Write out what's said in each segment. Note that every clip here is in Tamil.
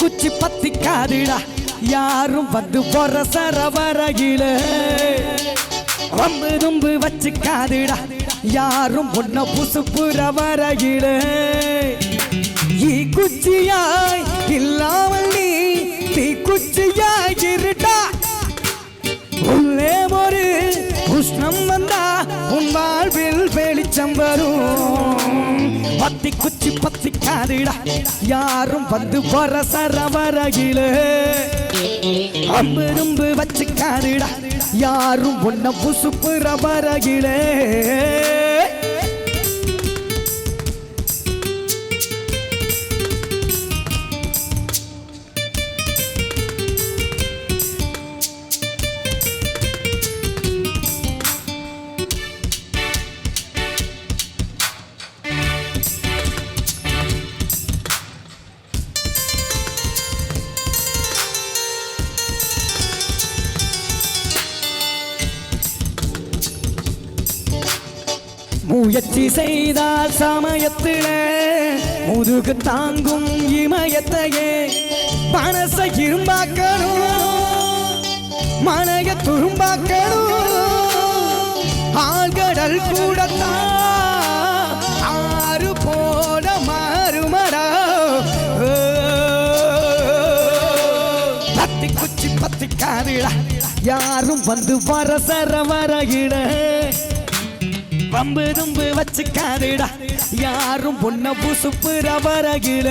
குச்சி பத்திக்காதுடா யாரும் வந்து போற சரவரகில வம்பு தும்பு வச்சுக்காதுடா யாரும் உன்ன புசுப்புற வரகில ஈ குச்சியாய் இல்லாமல் நீ தீ குச்சியாய் இருடா உள்ளே ஒரு உஷ்ணம் வந்தா உன் வாழ்வில் வெளிச்சம் வரும் பத்தி குச்சி பத்திக்காதுடா யாரும் வந்து வர சரவரகில அம்பு தும்பு வச்சுக்காதுடா யாரும் உன்ன புசுப்புற வரகில முயற்சி செய்தால் சமயத்தில முதுகு தாங்கும் இமயத்தையே மனசை இரும்பாக்கணும் மனைய துரும்பாக்கணும் ஆழ்கடல் கூடத்தான் ஆறு போல மாறுமடா பத்தி குச்சி பத்திக்காதுடா யாரும் வந்து வர சரவரகிட வம்பு தும்பு வச்சுக்காதுடா யாரும் பொன்ன புசுப்புற வரகில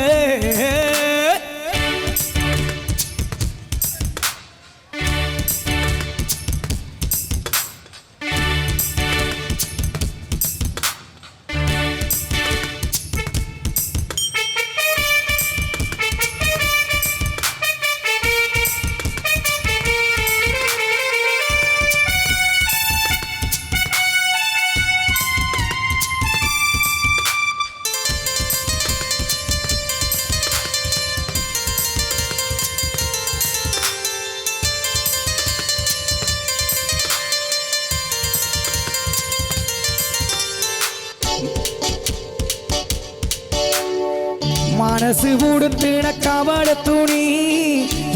மனசு உடுத்தின கவல துணி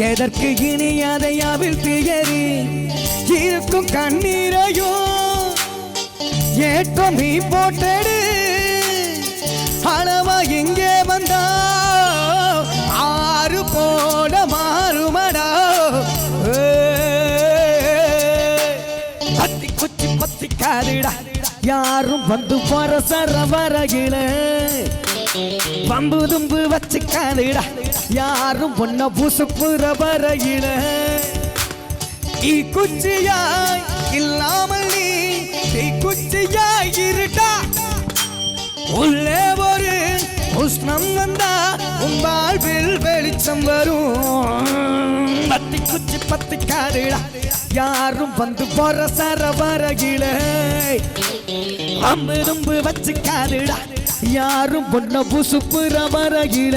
எதற்கு இனி அதை அவிழ்த்து எறி இருக்கும் கண்ணீரையும் ஏற்றம் நீ போட்டடு அளவா இங்கே வந்தா ஆறு போல மாறுமடா பத்தி குச்சி பத்திக்காதுடா யாரும் வந்து வர சரவரகில வம்பு தும்பு வச்சுக்காதுடா யாரும் பொன்ன புசுப்புற வரையில ஈ குச்சியாய் இல்லாமல் நீ தீ குச்சியாய் இருடா உள்ளே ஒரு உஷ்ணம் வந்தா உன் வாழ்வில் வெளிச்சம் வரும் பத்தி குச்சி பத்திக்காதுடா யாரும் வந்து போற சரவரகில வம்பு தும்பு வச்சுக்காதுடா யாரும் பொன்ன புசுப்புற வரகில